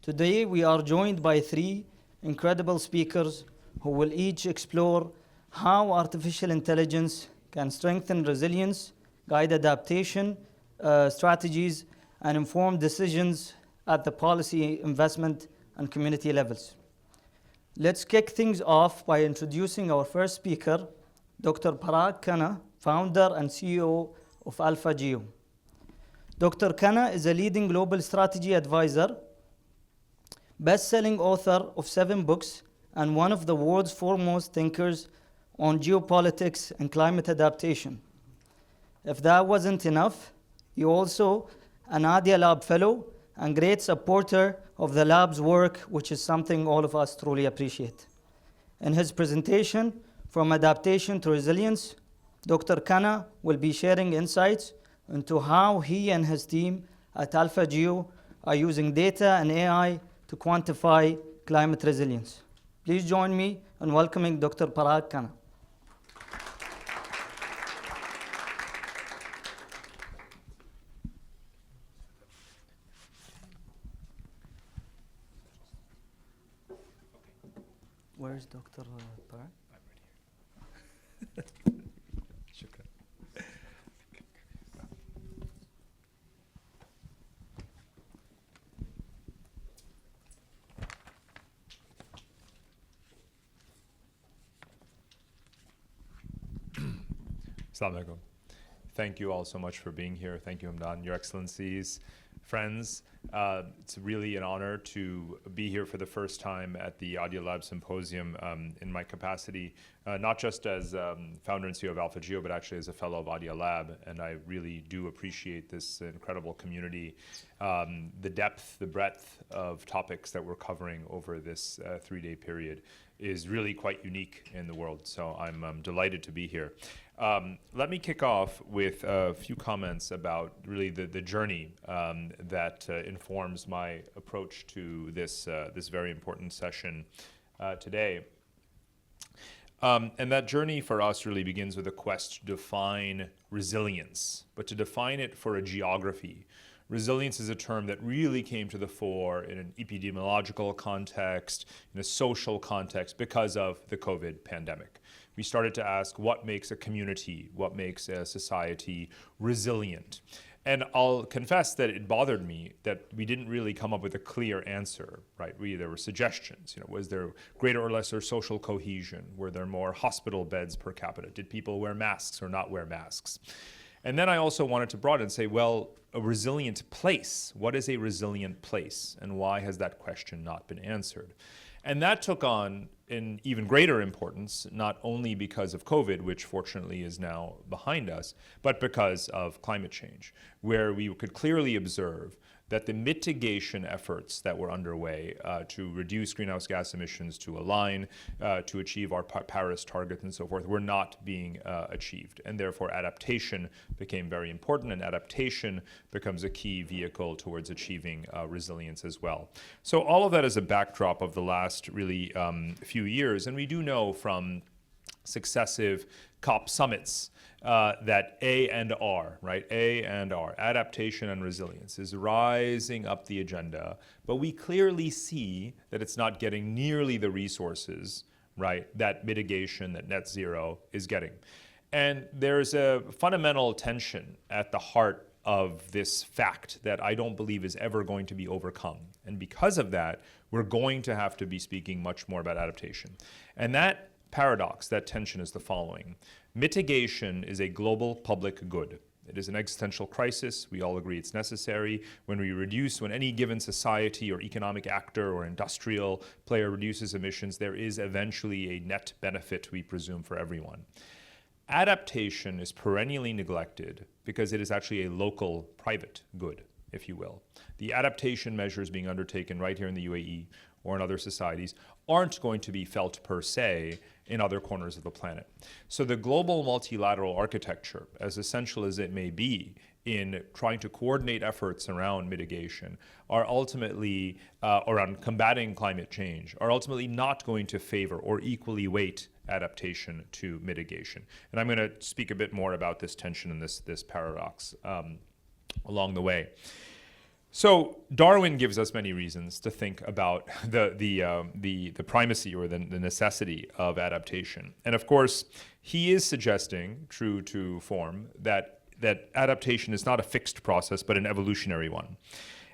Today, we are joined by three incredible speakers who will each explore how artificial intelligence can strengthen resilience, guide adaptation strategies, and inform decisions at the policy, investment, and community levels. Let's kick things off by introducing our first speaker, Dr. Parag Khanna, founder and CEO of AlphaGeo. Dr. Khanna is a leading global strategy advisor, best-selling author of 7 books, and one of the world's foremost thinkers on geopolitics and climate adaptation. If that wasn't enough, he also an ADIA Lab fellow and great supporter of the lab's work, which is something all of us truly appreciate. In his presentation, From Adaptation to Resilience, Dr. Khanna will be sharing insights into how he and his team at AlphaGeo are using data and AI to quantify climate resilience. Please join me in welcoming Dr. Parag Khanna. Where's Dr. Parag? I'm right here. Shukran. Assalamu alaikum. Thank you all so much for being here. Thank you, Hamdan, Your Excellencies, friends. It's really an honor to be here for the first time at the ADIA Lab Symposium in my capacity, not just as founder and CEO of AlphaGeo, but actually as a fellow of ADIA Lab. And I really do appreciate this incredible community, the depth, the breadth of topics that we're covering over this 3-day period is really quite unique in the world. So I'm delighted to be here. Let me kick off with a few comments about really the journey that informs my approach to this very important session today. And that journey for us really begins with a quest to define resilience, but to define it for a geography. Resilience is a term that really came to the fore in an epidemiological context, in a social context, because of the COVID pandemic. We started to ask what makes a community, what makes a society resilient. And I'll confess that it bothered me that we didn't really come up with a clear answer, right? There were suggestions. Was there greater or lesser social cohesion? Were there more hospital beds per capita? Did people wear masks or not wear masks? And then I also wanted to broaden and say, well, a resilient place. What is a resilient place? And why has that question not been answered? And that took on an even greater importance, not only because of COVID, which fortunately is now behind us, but because of climate change, where we could clearly observe that the mitigation efforts that were underway to reduce greenhouse gas emissions, to align, to achieve our Paris targets and so forth, were not being achieved. And therefore adaptation became very important, and adaptation becomes a key vehicle towards achieving resilience as well. So all of that is a backdrop of the last really few years. And we do know from successive COP summits that A and R, right? A and R, adaptation and resilience, is rising up the agenda, but we clearly see that it's not getting nearly the resources, right, that mitigation, that net zero is getting. And there's a fundamental tension at the heart of this fact that I don't believe is ever going to be overcome. And because of that, we're going to have to be speaking much more about adaptation. And that paradox, that tension is the following. Mitigation is a global public good. It is an existential crisis. We all agree it's necessary. When any given society or economic actor or industrial player reduces emissions, there is eventually a net benefit, we presume, for everyone. Adaptation is perennially neglected because it is actually a local private good, if you will. The adaptation measures being undertaken right here in the UAE or in other societies aren't going to be felt per se in other corners of the planet. So the global multilateral architecture, as essential as it may be in trying to coordinate efforts around mitigation, are ultimately, around combating climate change, are ultimately not going to favor or equally weight adaptation to mitigation. And I'm going to speak a bit more about this tension and this paradox along the way. So Darwin gives us many reasons to think about the primacy or the necessity of adaptation. And of course, he is suggesting, true to form, that adaptation is not a fixed process, but an evolutionary one.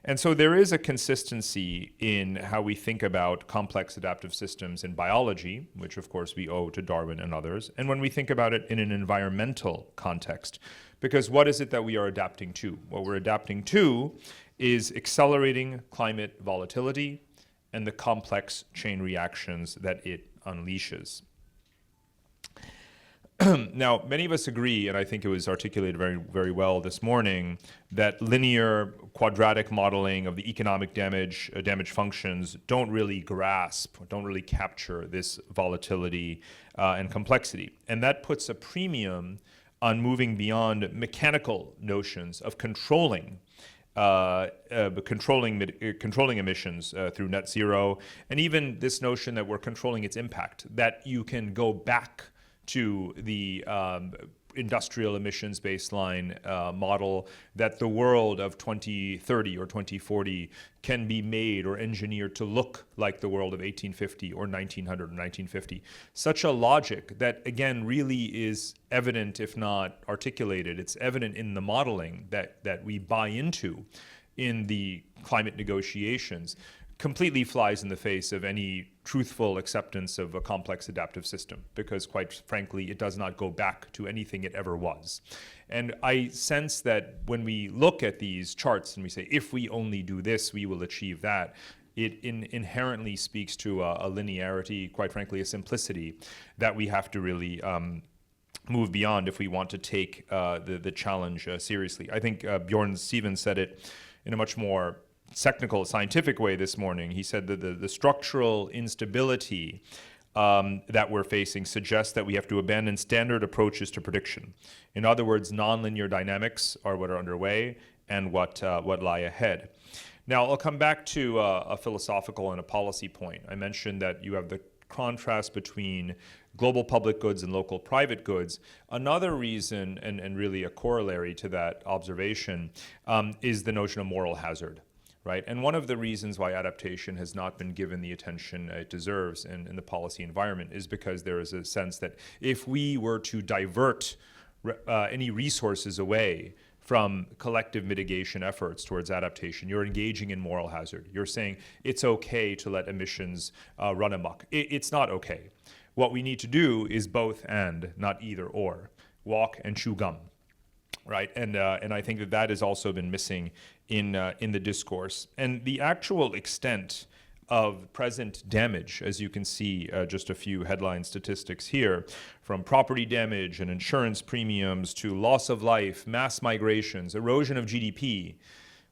And so there is a consistency in how we think about complex adaptive systems in biology, which of course we owe to Darwin and others, and when we think about it in an environmental context. Because what is it that we are adapting to? What we're adapting to is accelerating climate volatility and the complex chain reactions that it unleashes. Now, many of us agree, and I think it was articulated very, very well this morning, that linear quadratic modeling of the economic damage functions don't really grasp, don't really capture this volatility and complexity. And that puts a premium on moving beyond mechanical notions of controlling emissions through net zero, and even this notion that we're controlling its impact, that you can go back to the industrial emissions baseline model, that the world of 2030 or 2040 can be made or engineered to look like the world of 1850 or 1900 or 1950. Such a logic that, again, really is evident, if not articulated. It's evident in the modeling that we buy into in the climate negotiations, completely flies in the face of any truthful acceptance of a complex adaptive system, because quite frankly, it does not go back to anything it ever was. And I sense that when we look at these charts and we say, if we only do this, we will achieve that, it inherently speaks to a linearity, quite frankly, a simplicity that we have to really move beyond if we want to take the challenge seriously. I think Bjorn Stevens said it in a much more technical, scientific way this morning. He said that the structural instability that we're facing suggests that we have to abandon standard approaches to prediction. In other words, nonlinear dynamics are what are underway and what lie ahead. Now, I'll come back to a philosophical and a policy point. I mentioned that you have the contrast between global public goods and local private goods. Another reason, and really a corollary to that observation, is the notion of moral hazard. Right? And one of the reasons why adaptation has not been given the attention it deserves in the policy environment is because there is a sense that if we were to divert any resources away from collective mitigation efforts towards adaptation, you're engaging in moral hazard. You're saying it's okay to let emissions run amok. It's not okay. What we need to do is both and, not either or. Walk and chew gum. Right, and I think that has also been missing in the discourse. And the actual extent of present damage, as you can see, just a few headline statistics here, from property damage and insurance premiums to loss of life, mass migrations, erosion of GDP,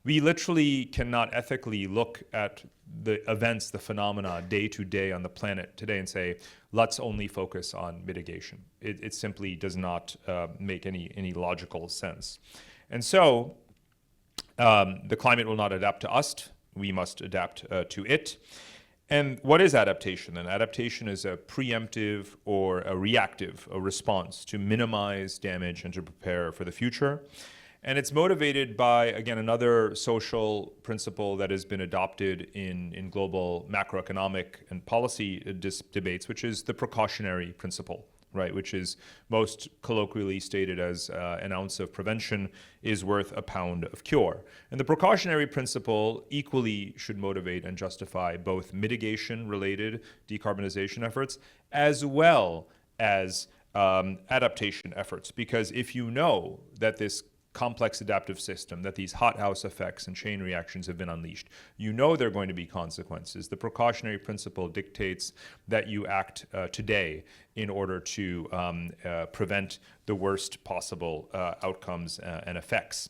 we literally cannot ethically look at the events, the phenomena day to day on the planet today and say, let's only focus on mitigation. It simply does not make any logical sense. And so the climate will not adapt to us. We must adapt to it. And what is adaptation then? Adaptation is a preemptive or a response to minimize damage and to prepare for the future. And it's motivated by, again, another social principle that has been adopted in global macroeconomic and policy debates, which is the precautionary principle, right? Which is most colloquially stated as an ounce of prevention is worth a pound of cure. And the precautionary principle equally should motivate and justify both mitigation-related decarbonization efforts as well as adaptation efforts. Because if you know that this complex adaptive system, that these hothouse effects and chain reactions have been unleashed, you know there are going to be consequences. The precautionary principle dictates that you act today in order to prevent the worst possible outcomes and effects.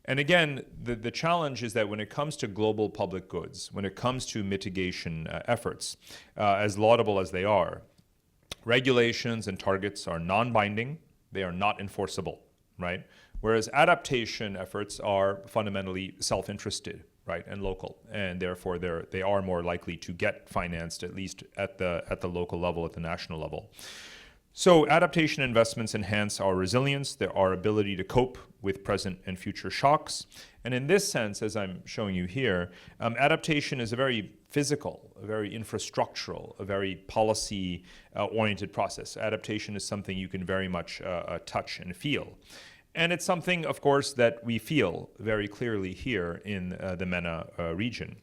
And again, the challenge is that when it comes to global public goods, when it comes to mitigation efforts, as laudable as they are, regulations and targets are non-binding, they are not enforceable, right? Whereas adaptation efforts are fundamentally self-interested, right, and local, and therefore they are more likely to get financed, at least at the local level, at the national level. So adaptation investments enhance our resilience, our ability to cope with present and future shocks. And in this sense, as I'm showing you here, adaptation is a very physical, a very infrastructural, a very policy-oriented process. Adaptation is something you can very much touch and feel. And it's something, of course, that we feel very clearly here in the MENA region,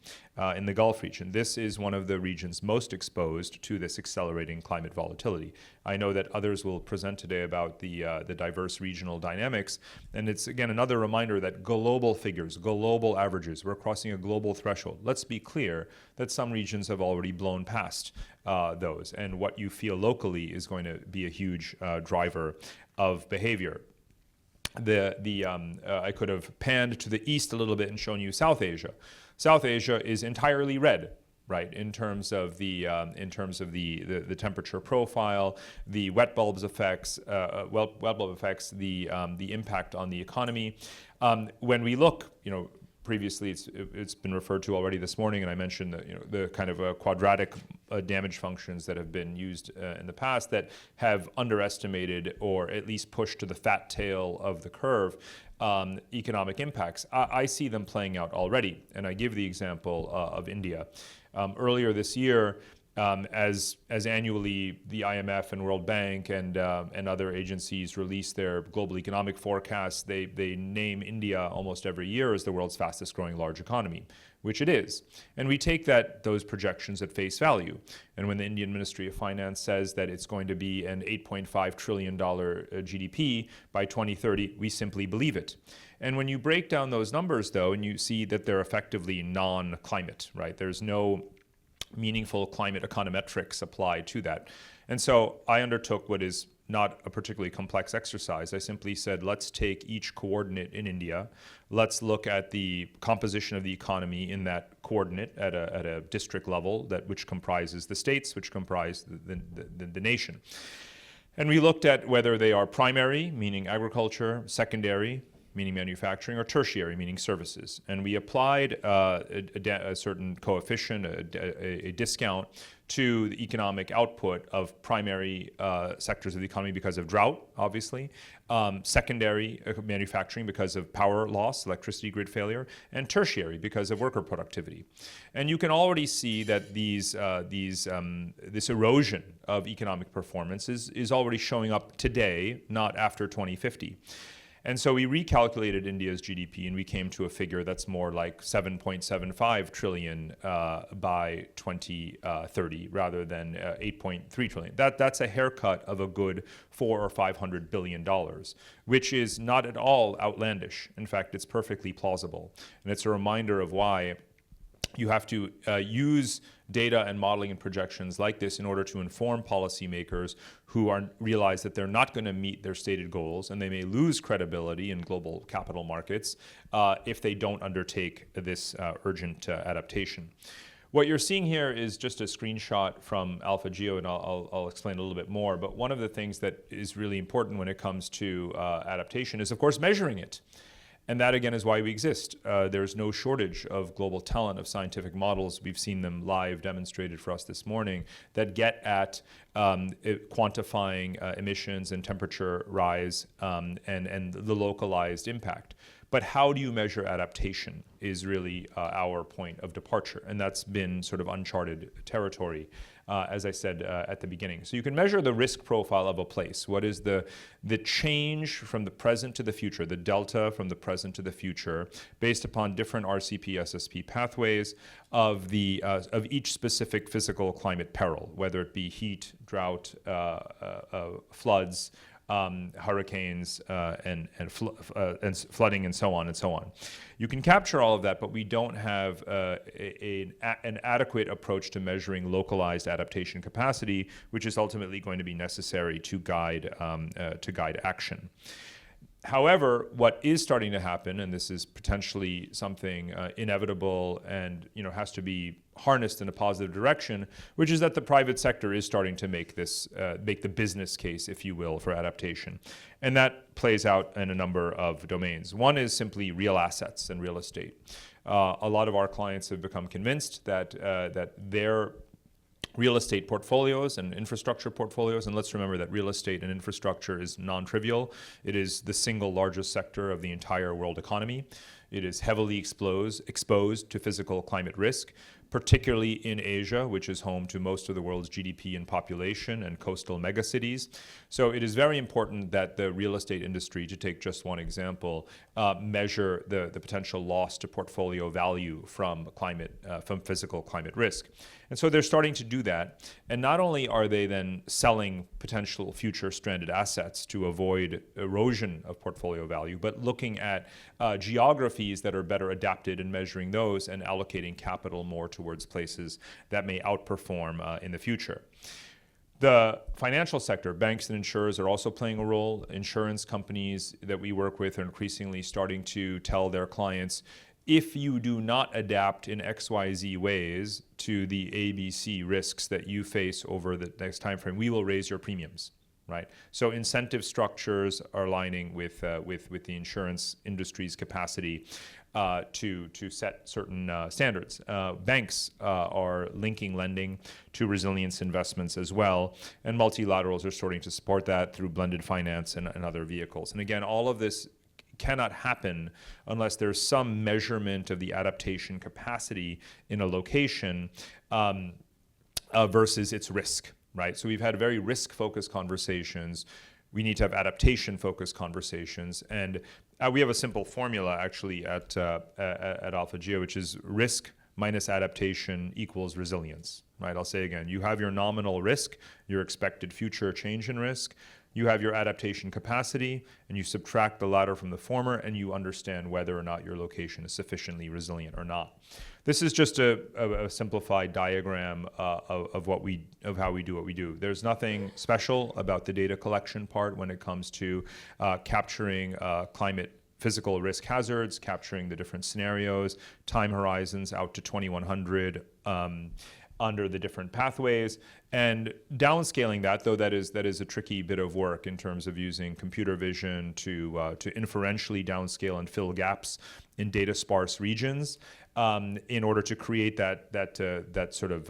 in the Gulf region. This is one of the regions most exposed to this accelerating climate volatility. I know that others will present today about the diverse regional dynamics, and it's, again, another reminder that global figures, global averages, we're crossing a global threshold. Let's be clear that some regions have already blown past those, and what you feel locally is going to be a huge driver of behavior. I could have panned to the east a little bit and shown you South Asia. South Asia is entirely red, right, in terms of the temperature profile, the wet bulbs effects, the impact on the economy. When we look, previously it's been referred to already this morning, and I mentioned the kind of quadratic damage functions that have been used in the past that have underestimated or at least pushed to the fat tail of the curve economic impacts. I see them playing out already, and I give the example of India. Earlier this year, as annually the IMF and World Bank and other agencies release their global economic forecasts, they name India almost every year as the world's fastest growing large economy, which it is. And we take those projections at face value. And when the Indian Ministry of Finance says that it's going to be an $8.5 trillion GDP by 2030, we simply believe it. And when you break down those numbers, though, and you see that they're effectively non-climate, right? There's no meaningful climate econometrics applied to that. And so I undertook what is not a particularly complex exercise. I simply said, let's take each coordinate in India. Let's look at the composition of the economy in that coordinate at a district level, which comprises the states, which comprise the nation. And we looked at whether they are primary, meaning agriculture, secondary, meaning manufacturing, or tertiary, meaning services. And we applied a certain coefficient, a discount, to the economic output of primary sectors of the economy because of drought, obviously, secondary manufacturing because of power loss, electricity grid failure, and tertiary because of worker productivity. And you can already see that this erosion of economic performance is already showing up today, not after 2050. And so we recalculated India's GDP, and we came to a figure that's more like 7.75 trillion by 2030, rather than 8.3 trillion. That's a haircut of a good $400 or $500 billion, which is not at all outlandish. In fact, it's perfectly plausible. And it's a reminder of why you have to use data and modeling and projections like this in order to inform policymakers who realize that they're not going to meet their stated goals, and they may lose credibility in global capital markets if they don't undertake this urgent adaptation. What you're seeing here is just a screenshot from AlphaGeo, and I'll explain a little bit more. But one of the things that is really important when it comes to adaptation is, of course, measuring it. And that, again, is why we exist. There's no shortage of global talent, of scientific models. We've seen them live demonstrated for us this morning that get at quantifying emissions and temperature rise and the localized impact. But how do you measure adaptation is really our point of departure. And that's been sort of uncharted territory, as I said at the beginning. So you can measure the risk profile of a place. What is the change from the present to the future, the delta from the present to the future, based upon different RCP, SSP pathways of each specific physical climate peril, whether it be heat, drought, floods, hurricanes, and flooding, and so on and so on. You can capture all of that, but we don't have an adequate approach to measuring localized adaptation capacity, which is ultimately going to be necessary to guide action. However, what is starting to happen, and this is potentially something inevitable and has to be harnessed in a positive direction, which is that the private sector is starting to make the business case, if you will, for adaptation. And that plays out in a number of domains. One is simply real assets and real estate. A lot of our clients have become convinced that their real estate portfolios and infrastructure portfolios. And let's remember that real estate and infrastructure is non-trivial. It is the single largest sector of the entire world economy. It is heavily exposed to physical climate risk, particularly in Asia, which is home to most of the world's GDP and population and coastal megacities. So it is very important that the real estate industry, to take just one example, measure the potential loss to portfolio value from physical climate risk. And so they're starting to do that. And not only are they then selling potential future stranded assets to avoid erosion of portfolio value, but looking at geographies that are better adapted and measuring those and allocating capital more towards places that may outperform in the future. The financial sector, banks and insurers are also playing a role. Insurance companies that we work with are increasingly starting to tell their clients, if you do not adapt in XYZ ways to the ABC risks that you face over the next time frame, we will raise your premiums, right? So incentive structures are aligning with the insurance industry's capacity to set certain standards. Banks are linking lending to resilience investments as well, and multilaterals are starting to support that through blended finance and other vehicles. And again, all of this cannot happen unless there's some measurement of the adaptation capacity in a location versus its risk, right? So we've had very risk-focused conversations. We need to have adaptation-focused conversations. And we have a simple formula actually at AlphaGeo, which is risk minus adaptation equals resilience, right? I'll say again, you have your nominal risk, your expected future change in risk. You have your adaptation capacity, and you subtract the latter from the former, and you understand whether or not your location is sufficiently resilient or not. This is just a simplified diagram of how we do what we do. There's nothing special about the data collection part when it comes to capturing climate physical risk hazards, capturing the different scenarios, time horizons out to 2100. Under the different pathways, and downscaling that, though that is a tricky bit of work in terms of using computer vision to inferentially downscale and fill gaps in data sparse regions in order to create that sort of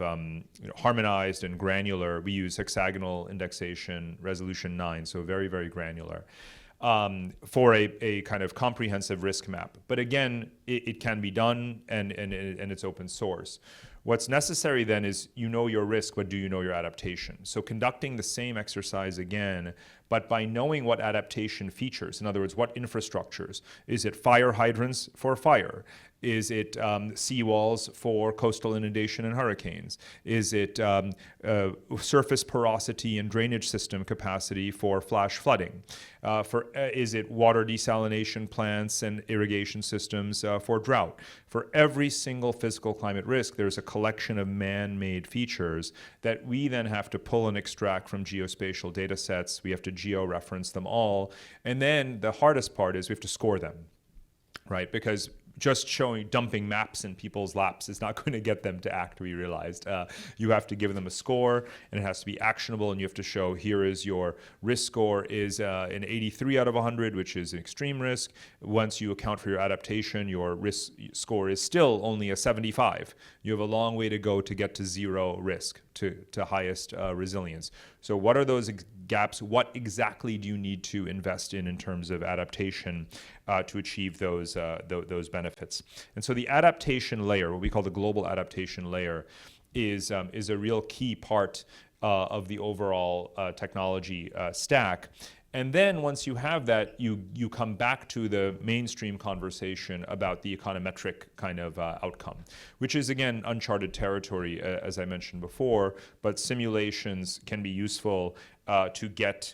harmonized and granular. We use hexagonal indexation resolution 9, so very, very granular. For a kind of comprehensive risk map. But again, it can be done, and it's open source. What's necessary then is you know your risk, but do you know your adaptation? So conducting the same exercise again, but by knowing what adaptation features, in other words, what infrastructures. Is it fire hydrants for fire? Is it seawalls for coastal inundation and hurricanes? Is it surface porosity and drainage system capacity for flash flooding? Is it water desalination plants and irrigation systems for drought? For every single physical climate risk, there's a collection of man-made features that we then have to pull and extract from geospatial data sets. We have to geo-reference them all. And then the hardest part is we have to score them, right? Because just dumping maps in people's laps is not going to get them to act, we realized. You have to give them a score, and it has to be actionable, and you have to show here is your risk score is an 83 out of 100, which is an extreme risk. Once you account for your adaptation, your risk score is still only a 75. You have a long way to go to get to zero risk, to highest resilience. So what are those gaps? What exactly do you need to invest in terms of adaptation to achieve those benefits? And so the adaptation layer, what we call the global adaptation layer, is a real key part of the overall technology stack. And then once you have that, you come back to the mainstream conversation about the econometric kind of outcome, which is, again, uncharted territory, as I mentioned before, but simulations can be useful to get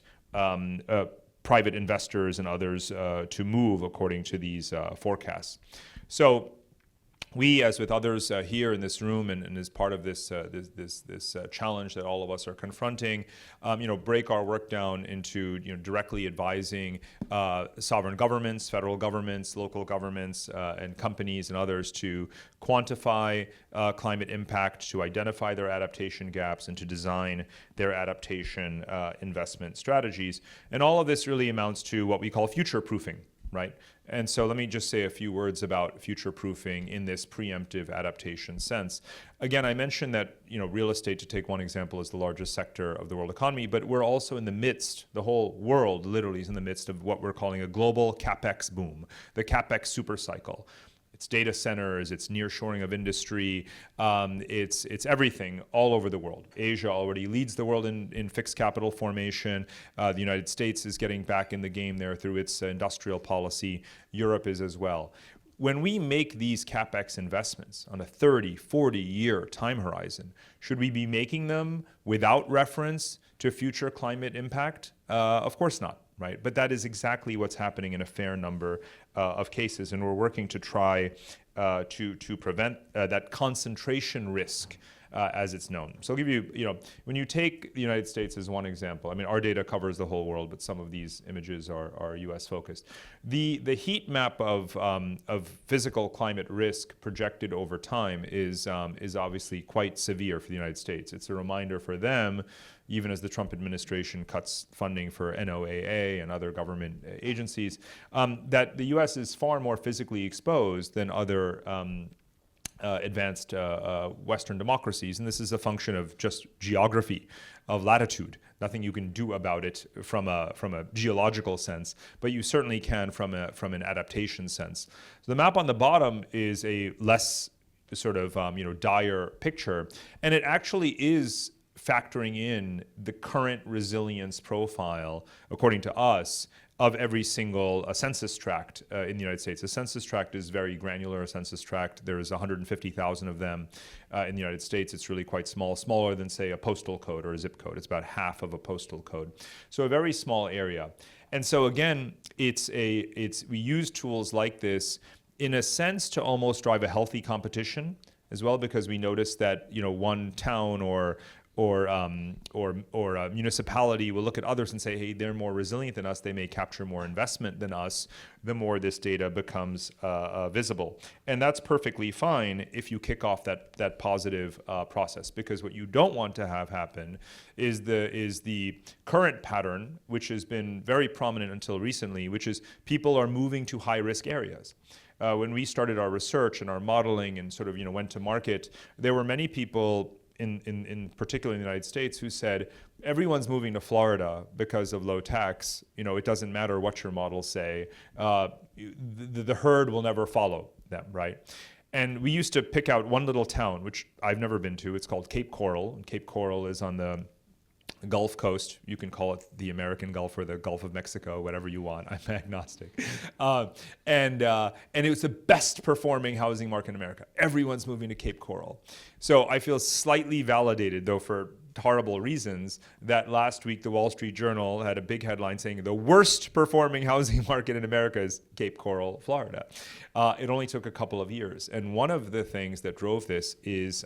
private investors and others to move according to these forecasts. So we, as with others here in this room and as part of this challenge that all of us are confronting, break our work down into directly advising sovereign governments, federal governments, local governments, and companies and others to quantify climate impact, to identify their adaptation gaps, and to design their adaptation investment strategies. And all of this really amounts to what we call future proofing. right? And so let me just say a few words about future-proofing in this preemptive adaptation sense. Again, I mentioned that real estate, to take one example, is the largest sector of the world economy, but we're also in the midst, the whole world literally is in the midst of what we're calling a global capex boom, the capex super cycle. It's data centers, it's nearshoring of industry, it's everything all over the world. Asia already leads the world in fixed capital formation. The United States is getting back in the game there through its industrial policy. Europe is as well. When we make these CapEx investments on a 30, 40-year time horizon, should we be making them without reference to future climate impact? Of course not. Right? But that is exactly what's happening in a fair number of cases, and we're working to try to prevent that concentration risk as it's known. So I'll give you, when you take the United States as one example, I mean, our data covers the whole world, but some of these images are US focused. The heat map of physical climate risk projected over time is obviously quite severe for the United States. It's a reminder for them, even as the Trump administration cuts funding for NOAA and other government agencies, that the US is far more physically exposed than other advanced Western democracies. And this is a function of just geography, of latitude. Nothing you can do about it from a geological sense, but you certainly can from an adaptation sense. So the map on the bottom is a less sort of dire picture, and it actually is factoring in the current resilience profile, according to us, of every single census tract in the United States. A census tract is very granular, a census tract. There's 150,000 of them in the United States. It's really quite small, smaller than, say, a postal code or a zip code. It's about half of a postal code. So a very small area. And so again, we use tools like this in a sense to almost drive a healthy competition as well, because we notice that one town or a municipality will look at others and say, hey, they're more resilient than us, they may capture more investment than us, the more this data becomes visible. And that's perfectly fine if you kick off that positive process, because what you don't want to have happen is the current pattern, which has been very prominent until recently, which is people are moving to high-risk areas. When we started our research and our modeling and sort of went to market, there were many people in particular in the United States who said, everyone's moving to Florida because of low tax. It doesn't matter what your models say. The herd will never follow them, right? And we used to pick out one little town, which I've never been to. It's called Cape Coral. And Cape Coral is on the Gulf Coast. You can call it the American Gulf or the Gulf of Mexico, whatever you want. I'm agnostic. And it was the best performing housing market in America. Everyone's moving to Cape Coral. So I feel slightly validated, though for horrible reasons, that last week the Wall Street Journal had a big headline saying the worst performing housing market in America is Cape Coral, Florida. It only took a couple of years. And one of the things that drove this is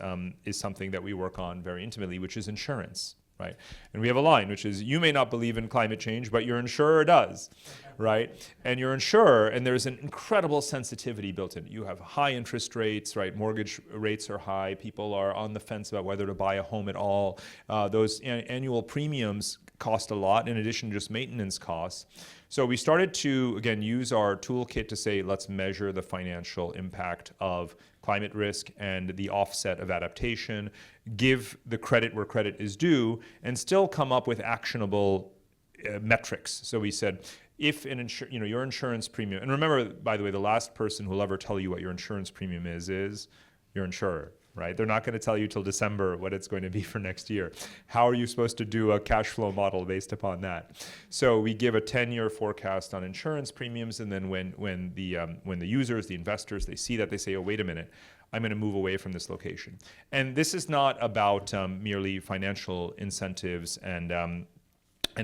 something that we work on very intimately, which is insurance. Right? And we have a line, which is, you may not believe in climate change, but your insurer does, right? And your insurer, and there's an incredible sensitivity built in. You have high interest rates, right? Mortgage rates are high. People are on the fence about whether to buy a home at all. Those annual premiums cost a lot in addition to just maintenance costs. So we started to, again, use our toolkit to say, let's measure the financial impact of climate risk and the offset of adaptation, give the credit where credit is due, and still come up with actionable metrics. So we said, if your insurance premium, and remember, by the way, the last person who will ever tell you what your insurance premium is your insurer. Right? They're not going to tell you till December what it's going to be for next year. How are you supposed to do a cash flow model based upon that? So we give a 10-year forecast on insurance premiums, and then when the users, the investors, they see that, they say, oh, wait a minute, I'm going to move away from this location. And this is not about merely financial incentives and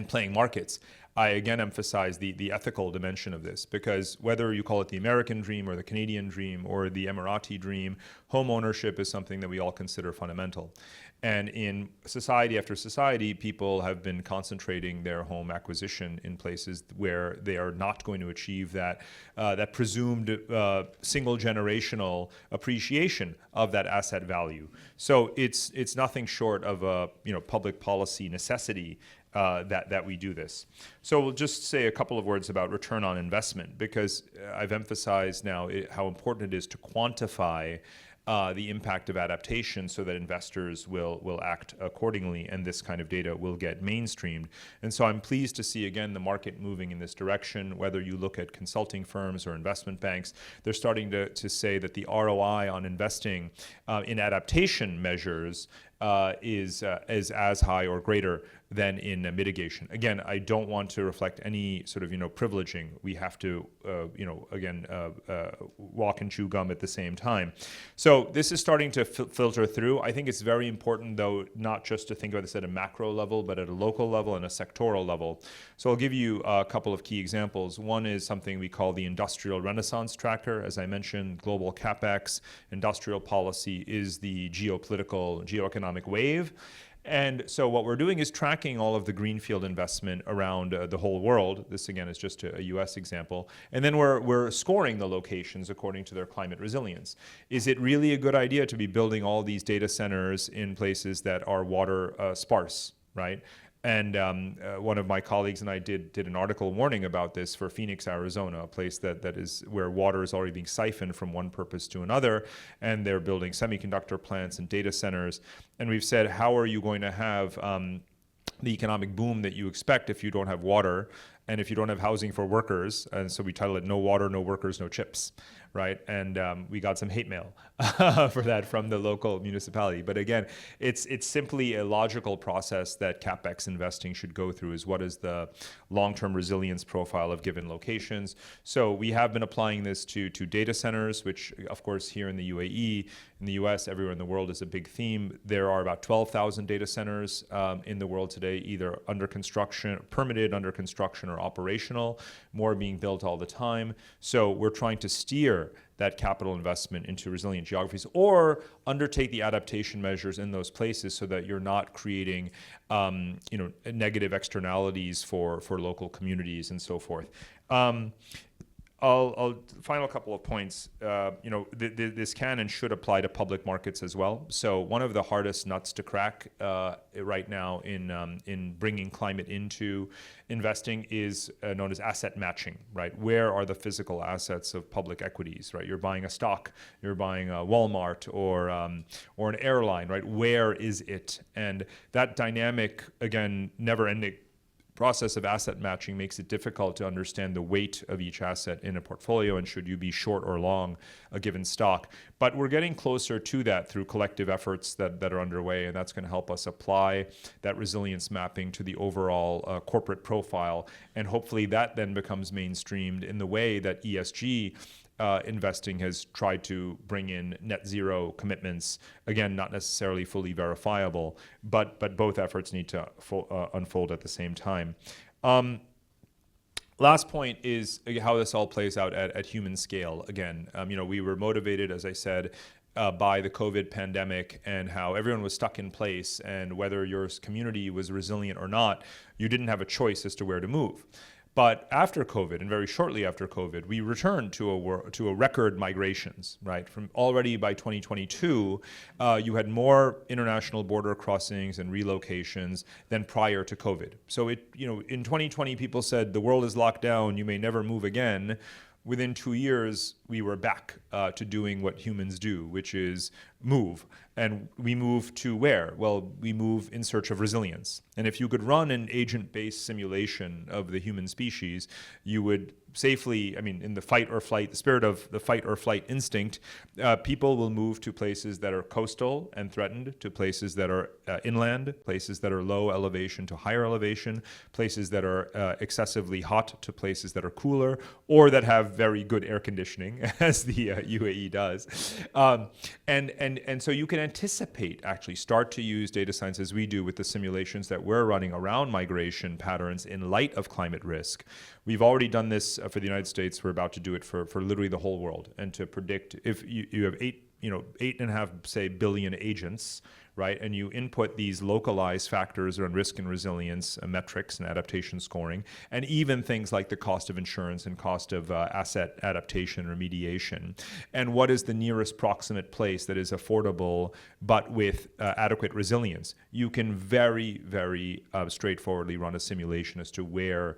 playing markets. I again emphasize the ethical dimension of this, because whether you call it the American dream or the Canadian dream or the Emirati dream, home ownership is something that we all consider fundamental. And in society after society, people have been concentrating their home acquisition in places where they are not going to achieve that presumed single generational appreciation of that asset value. So it's nothing short of a public policy necessity that we do this. So we'll just say a couple of words about return on investment, because I've emphasized now how important it is to quantify the impact of adaptation so that investors will act accordingly, and this kind of data will get mainstreamed. And so I'm pleased to see, again, the market moving in this direction. Whether you look at consulting firms or investment banks, they're starting to say that the ROI on investing in adaptation measures is as high or greater than in mitigation. Again, I don't want to reflect any sort of privileging. We have to again walk and chew gum at the same time. So this is starting to filter through. I think it's very important, though, not just to think about this at a macro level, but at a local level and a sectoral level. So I'll give you a couple of key examples. One is something we call the Industrial Renaissance Tracker. As I mentioned, global capex, industrial policy is the geoeconomic wave. And so what we're doing is tracking all of the greenfield investment around the whole world. This, again, is just a US example. And then we're scoring the locations according to their climate resilience. Is it really a good idea to be building all these data centers in places that are water sparse, right? And one of my colleagues and I did an article warning about this for Phoenix, Arizona, a place that is where water is already being siphoned from one purpose to another, and they're building semiconductor plants and data centers. And we've said, how are you going to have the economic boom that you expect if you don't have water and if you don't have housing for workers? And so we title it "No Water, No Workers, No Chips," right? And we got some hate mail for that from the local municipality. But again, it's simply a logical process that CapEx investing should go through, is what is the long-term resilience profile of given locations. So we have been applying this to data centers, which of course here in the UAE, in the US, everywhere in the world is a big theme. There are about 12,000 data centers in the world today, either under construction, permitted under construction, or operational, more being built all the time. So we're trying to steer that capital investment into resilient geographies, or undertake the adaptation measures in those places so that you're not creating negative externalities for local communities and so forth. Final couple of points. This can and should apply to public markets as well. So one of the hardest nuts to crack right now in bringing climate into investing is known as asset matching, right? Where are the physical assets of public equities, right? You're buying a stock, you're buying a Walmart or an airline, right? Where is it? And that dynamic, again, never-ending process of asset matching makes it difficult to understand the weight of each asset in a portfolio, and should you be short or long a given stock. But we're getting closer to that through collective efforts that are underway, and that's going to help us apply that resilience mapping to the overall corporate profile. And hopefully that then becomes mainstreamed in the way that ESG investing has tried to bring in net zero commitments. Again, not necessarily fully verifiable, but both efforts need to unfold at the same time. Last point is how this all plays out at human scale. Again, we were motivated, as I said, by the COVID pandemic, and how everyone was stuck in place, and whether your community was resilient or not, you didn't have a choice as to where to move. But after COVID, and very shortly after COVID, we returned to a record migrations, right? From already by 2022, you had more international border crossings and relocations than prior to COVID. So in 2020, people said the world is locked down, you may never move again. Within 2 years, we were back to doing what humans do, which is move. And we move to where? Well, we move in search of resilience. And if you could run an agent-based simulation of the human species, you would safely, in the fight or flight, the spirit of the fight or flight instinct, people will move to places that are coastal and threatened, to places that are inland, places that are low elevation to higher elevation, places that are excessively hot to places that are cooler, or that have very good air conditioning, as the UAE does. And so you can anticipate, actually start to use data science as we do with the simulations that we're running around migration patterns in light of climate risk. We've already done this for the United States. We're about to do it for literally the whole world, and to predict if you have 8.5, say, billion agents, right? And you input these localized factors around risk and resilience metrics and adaptation scoring, and even things like the cost of insurance and cost of asset adaptation remediation. And what is the nearest proximate place that is affordable but with adequate resilience? You can very, very straightforwardly run a simulation as to where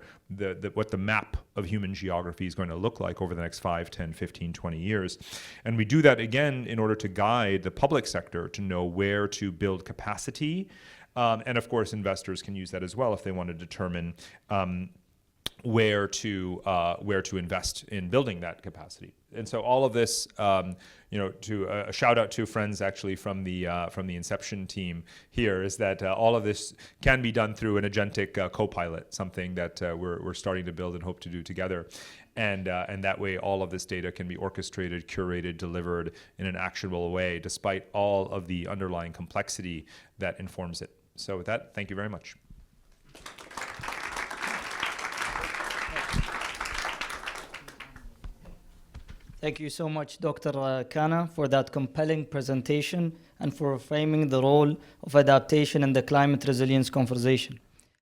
what the map of human geography is going to look like over the next 5, 10, 15, 20 years. And we do that, again, in order to guide the public sector to know where to build capacity. And of course, investors can use that as well if they want to determine where to invest in building that capacity. And so all of this, to a shout out to friends actually from the Inception team here, is that all of this can be done through an agentic co-pilot, something that we're starting to build and hope to do together. And that way all of this data can be orchestrated, curated, delivered in an actionable way, despite all of the underlying complexity that informs it. So with that, thank you very much. Thank you so much, Dr. Khanna, for that compelling presentation and for framing the role of adaptation in the climate resilience conversation.